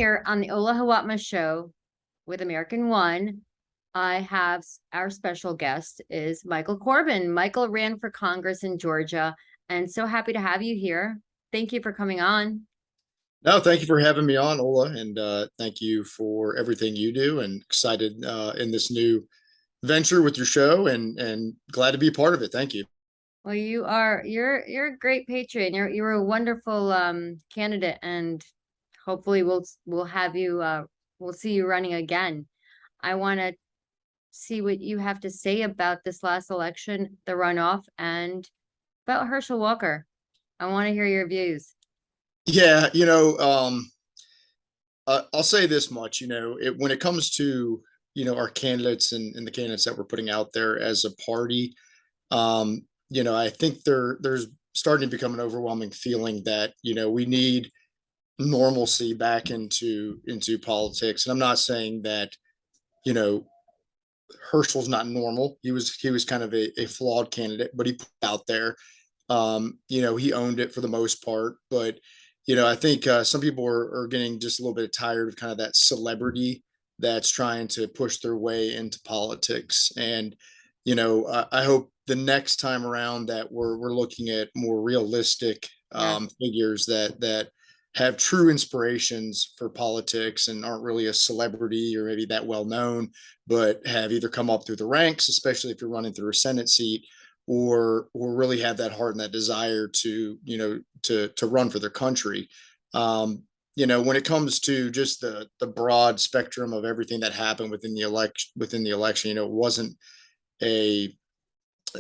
here on the Ola Hawatma show with American One. I have our special guest is Michael Corbin. Michael ran for Congress in Georgia, and so happy to have you here. Thank you for coming on. No, thank you for having me on, Ola, and thank you for everything you do. And excited in this new venture with your show, and glad to be a part of it. Thank you. Well, you're a great patriot. You're a wonderful candidate, and hopefully we'll have you we'll see you running again. I want to see what you have to say about this last election, the runoff, and about Herschel Walker. I want to hear your views. Yeah, I'll say this much. When it comes to our candidates and the candidates that we're putting out there as a party, I think there's starting to become an overwhelming feeling that we need normalcy back into politics. And I'm not saying that you know Herschel's not normal. He was kind of a flawed candidate, but he put it out there. He owned it for the most part. But I think some people are getting just a little bit tired of kind of that celebrity that's trying to push their way into politics. And I hope the next time around that we're looking at more realistic Yeah. figures that have true inspirations for politics and aren't really a celebrity or maybe that well known, but have either come up through the ranks, especially if you're running through a Senate seat, or really have that heart and that desire to run for their country. When it comes to just the broad spectrum of everything that happened within the election, it wasn't a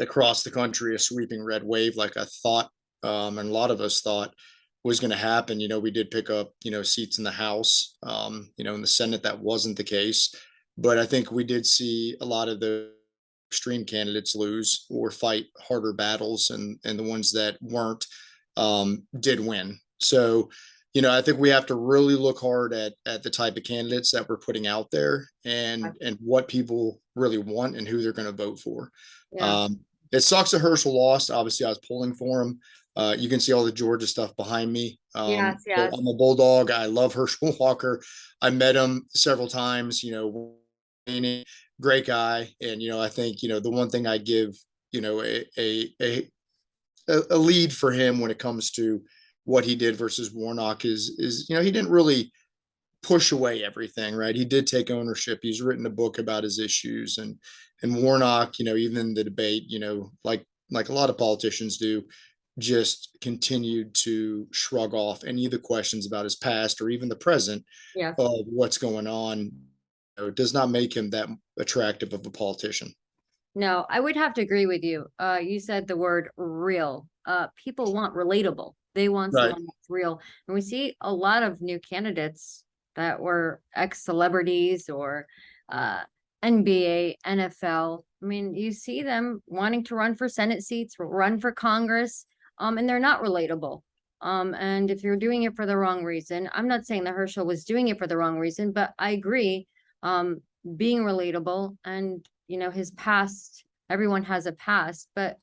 across the country a sweeping red wave like I thought, and a lot of us thought was going to happen. We did pick up seats in the House. In the Senate that wasn't the case, but I think we did see a lot of the extreme candidates lose or fight harder battles, and the ones that weren't did win. So I think we have to really look hard at the type of candidates that we're putting out there, and what people really want and who they're going to vote for. Yeah. um, it sucks that Herschel lost. Obviously I was pulling for him. You can see all the Georgia stuff behind me. Yes, So yes. I'm a Bulldog. I love Herschel Walker. I met him several times. Great guy. And I think the one thing I give a lead for him when it comes to what he did versus Warnock is he didn't really push away everything, right? He did take ownership. He's written a book about his issues, and Warnock, even in the debate, like a lot of politicians do, just continued to shrug off any of the questions about his past or even the present Yes. of what's going on. It does not make him that attractive of a politician. No, I would have to agree with you. You said the word real. People want relatable. They want Right. someone that's real. And we see a lot of new candidates that were ex-celebrities or uh NBA, NFL. I mean, you see them wanting to run for Senate seats, run for Congress, and they're not relatable. And if you're doing it for the wrong reason, I'm not saying that Herschel was doing it for the wrong reason, but I agree. Being relatable and his past, everyone has a past, but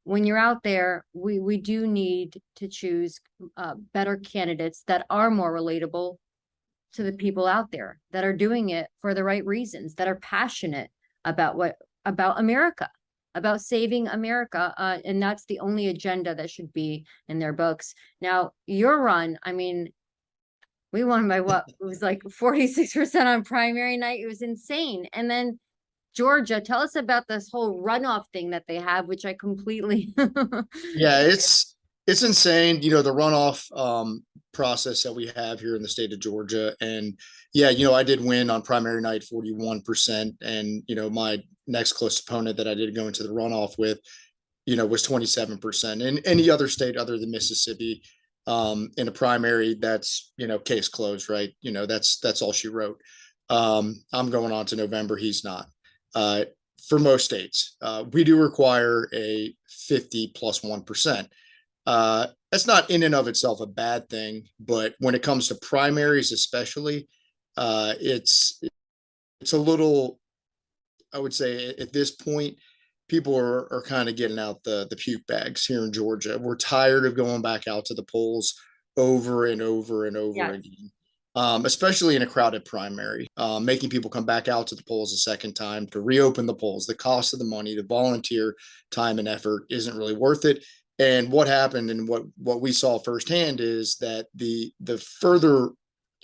when you're out there, we do need to choose better candidates that are more relatable to the people out there, that are doing it for the right reasons, that are passionate about America, about saving America, and that's the only agenda that should be in their books. Now your run, I mean, we won by what? It was like 46% on primary night. It was insane. And then Georgia, tell us about this whole runoff thing that they have, which I completely Yeah, it's insane, the runoff process that we have here in the state of Georgia. And yeah, I did win on primary night 41%. And my next close opponent that I did go into the runoff with, was 27%. In any other state other than Mississippi, in a primary, that's case closed, right? That's all she wrote. I'm going on to November. He's not. Uh, for most states, we do require a 50 plus 1%. That's not in and of itself a bad thing, but when it comes to primaries, especially, it's a little. I would say at this point, people are kind of getting out the puke bags here in Georgia. We're tired of going back out to the polls over and over and over Yes. again. especially in a crowded primary, making people come back out to the polls a second time to reopen the polls. The cost of the money, the volunteer time and effort isn't really worth it. And what happened and what we saw firsthand is that the further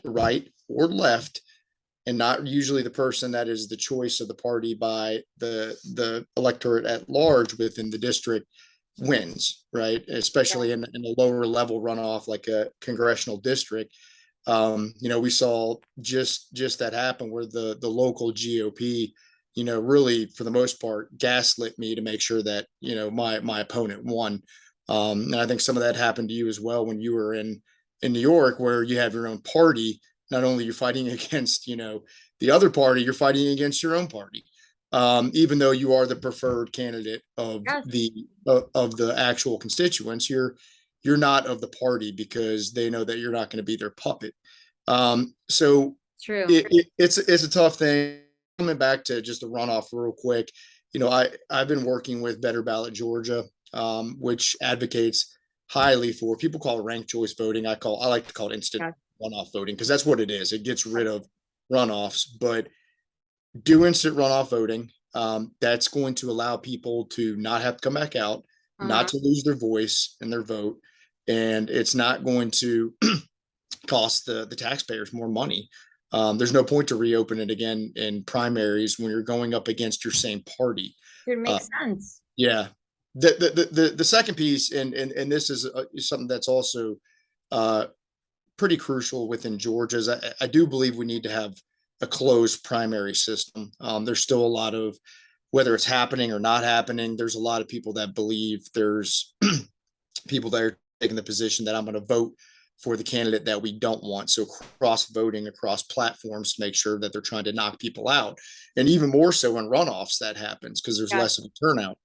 right or left, and not usually the person that is the choice of the party by the electorate at large within the district, wins, right? Especially in a lower level runoff like a congressional district. We saw just that happen where the local GOP, really for the most part gaslit me to make sure that my opponent won. And I think some of that happened to you as well when you were in New York, where you have your own party. Not only you're fighting against the other party, you're fighting against your own party. Even though you are the preferred candidate of Yes, the actual constituents, you're not of the party because they know that you're not going to be their puppet. So true. it's a tough thing. Coming back to just the runoff real quick, I've been working with Better Ballot Georgia, which advocates highly for, people call it ranked choice voting. I like to call it instant Yeah. runoff voting because that's what it is. It gets rid of runoffs, but do instant runoff voting. That's going to allow people to not have to come back out, not Uh-huh. to lose their voice and their vote, and it's not going to cost the taxpayers more money. There's no point to reopen it again in primaries when you're going up against your same party. It Uh, makes sense. yeah. The second piece, and this is something that's also uh, pretty crucial within Georgia, is I do believe we need to have a closed primary system. There's still a lot of, whether it's happening or not happening, there's a lot of people that believe there's people that are taking the position that I'm going to vote for the candidate that we don't want. So cross voting across platforms to make sure that they're trying to knock people out. And even more so in runoffs that happens because there's Yes. less of a turnout.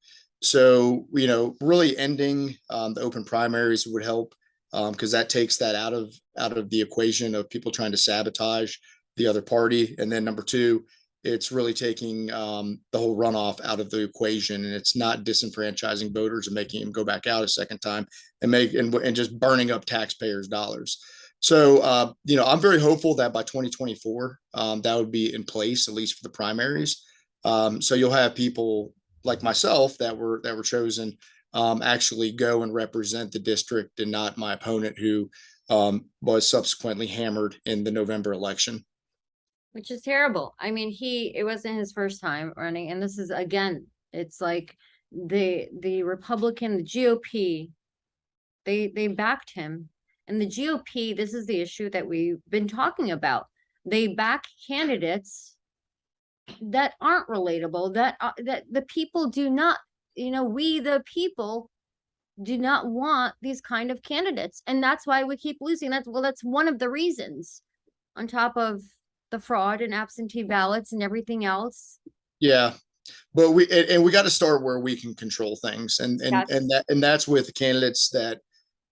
So, really ending the open primaries would help because that takes that out of the equation of people trying to sabotage the other party. And then number two, it's really taking the whole runoff out of the equation, and it's not disenfranchising voters and making them go back out a second time and just burning up taxpayers' dollars. So, I'm very hopeful that by 2024, that would be in place, at least for the primaries. So you'll have people like myself that were chosen actually go and represent the district and not my opponent who was subsequently hammered in the November election. Which is terrible. I mean, it wasn't his first time running, and this is again, it's like the Republican, the GOP, they backed him. And the GOP, this is the issue that we've been talking about. They back candidates that aren't relatable, that the people do not, we the people do not want these kind of candidates. And that's why we keep losing. That's one of the reasons, on top of the fraud and absentee ballots and everything else. Yeah, but we got to start where we can control things, Yes. and that's with candidates that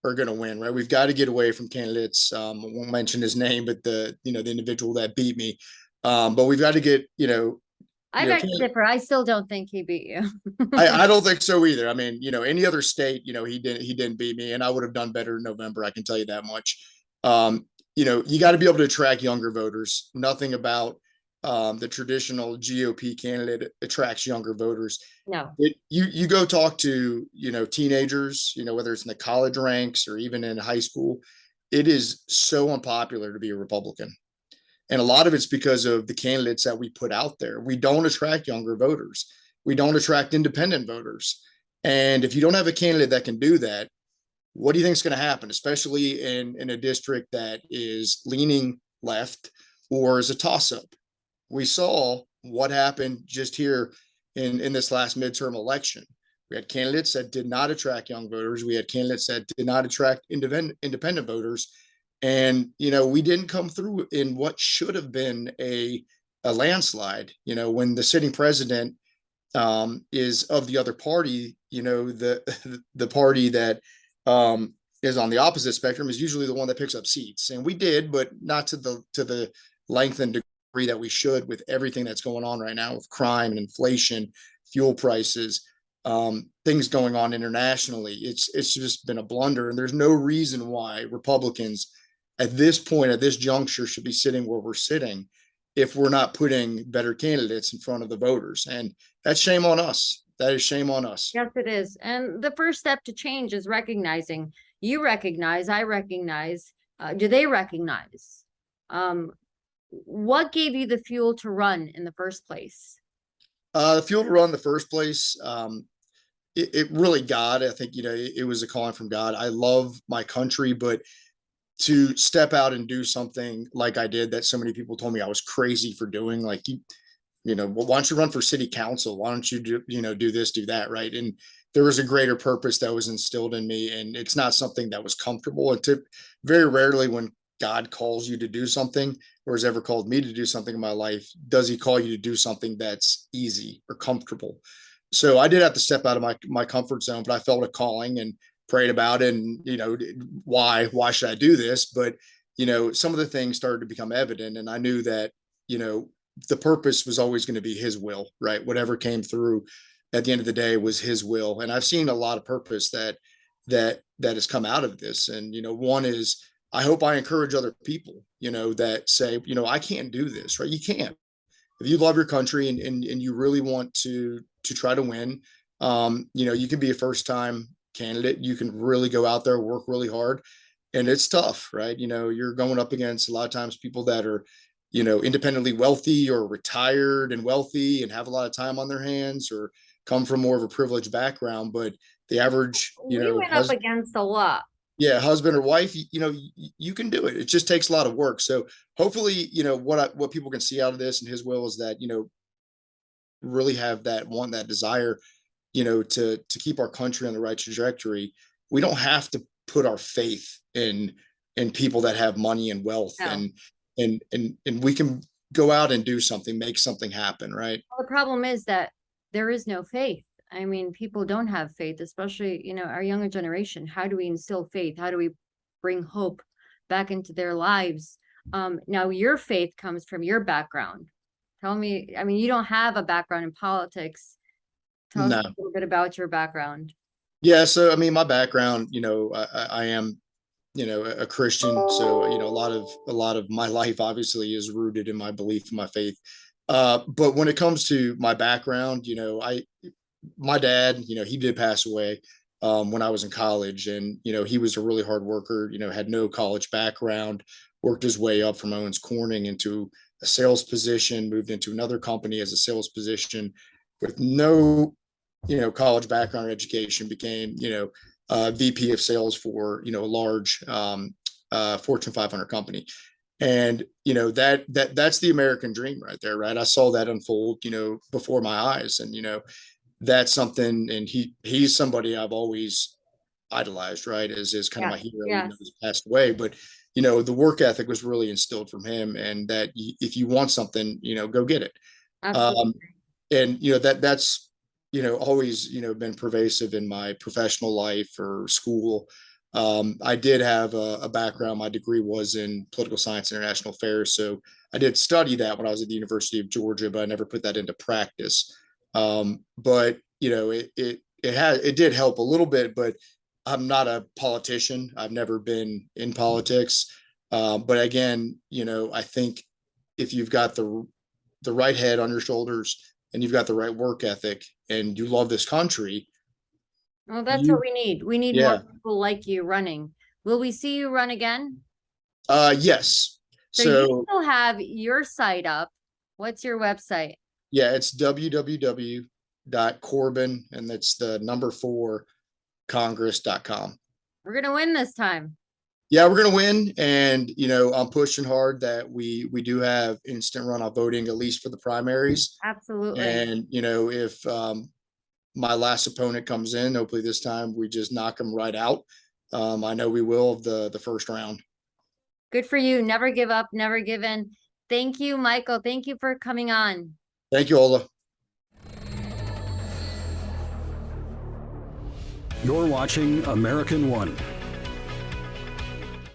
are going to win, right? We've got to get away from candidates. I won't mention his name, but the individual that beat me. But we've got to get I beg to differ. I still don't think he beat you. I don't think so either. I mean, any other state, he didn't beat me, and I would have done better in November. I can tell you that much. You got to be able to attract younger voters. Nothing about the traditional GOP candidate attracts younger voters. No. You go talk to teenagers, whether it's in the college ranks or even in high school. It is so unpopular to be a Republican. And a lot of it's because of the candidates that we put out there. We don't attract younger voters. We don't attract independent voters. And if you don't have a candidate that can do that, what do you think is going to happen, especially in a district that is leaning left or is a toss up? We saw what happened just here in this last midterm election. We had candidates that did not attract young voters. We had candidates that did not attract independent voters. And, we didn't come through in what should have been a landslide. When the sitting president is of the other party, the party that is on the opposite spectrum is usually the one that picks up seats. And we did, but not to the length and degree that we should, with everything that's going on right now with crime and inflation, fuel prices, things going on internationally. It's just been a blunder, and there's no reason why Republicans at this point, at this juncture, should be sitting where we're sitting if we're not putting better candidates in front of the voters. And that's shame on us. That is shame on us. Yes, it is. And the first step to change is recognizing. You recognize, I recognize. Do they recognize? What gave you the fuel to run in the first place? The fuel to run in the first place, it really God. I think, it was a calling from God. I love my country, but to step out and do something like I did that so many people told me I was crazy for doing, like, well, why don't you run for city council? Why don't you do this, do that, right? And there was a greater purpose that was instilled in me, and it's not something that was comfortable. And very rarely when God calls you to do something, or has ever called me to do something in my life, does he call you to do something that's easy or comfortable. So I did have to step out of my comfort zone, but I felt a calling and prayed about it. And, why should I do this? But, some of the things started to become evident, and I knew that, the purpose was always going to be his will, right? Whatever came through at the end of the day was his will. And I've seen a lot of purpose that has come out of this. And, one is, I hope I encourage other people, that say, I can't do this, right? You can't. If you love your country and you really want to try to win, you can be a first time candidate. You can really go out there, work really hard, and it's tough, right? You're going up against a lot of times people that are, independently wealthy or retired and wealthy and have a lot of time on their hands, or come from more of a privileged background. But the average, We went up against a lot. Yeah, husband or wife, you can do it. It just takes a lot of work. So hopefully, what people can see out of this and his will is that, really have that desire, to keep our country on the right trajectory. We don't have to put our faith in people that have money and wealth. No. And we can go out and do something, make something happen, right? Well, the problem is that there is no faith. I mean, people don't have faith, especially, our younger generation. How do we instill faith? How do we bring hope back into their lives? Now, your faith comes from your background. Tell me, I mean, you don't have a background in politics. Tell us a little bit about your background. Yeah, so I mean, my background, I am, a Christian. So, a lot of my life obviously is rooted in my belief in my faith. But when it comes to my background, my dad, he did pass away when I was in college, and he was a really hard worker. Had no college background, worked his way up from Owens Corning into a sales position, moved into another company as a sales position with no, college background or education. Became, VP of sales for a large Fortune 500 company. And that's the American dream right there, right? I saw that unfold, before my eyes, and that's something. And he's somebody I've always idolized, right? As kind of my hero. Yes. He's passed away, but the work ethic was really instilled from him, and that if you want something, go get it. Absolutely. And that's always been pervasive in my professional life or school. I did have a background. My degree was in political science, international affairs. So I did study that when I was at the University of Georgia, but I never put that into practice. But it did help a little bit, but I'm not a politician. I've never been in politics. But again, I think if you've got the right head on your shoulders and you've got the right work ethic and you love this country. Well, that's what we need. We need more people like you running. Will we see you run again? Yes. So you still have your site up. What's your website? Yeah, it's www.corbin, and that's the number 4 congress.com. We're going to win this time. Yeah, we're going to win. And, I'm pushing hard that we do have instant runoff voting, at least for the primaries. Absolutely. And, if my last opponent comes in, hopefully this time we just knock them right out. I know we will, of the first round. Good for you. Never give up, never give in. Thank you, Michael. Thank you for coming on. Thank you, Ola. You're watching American One.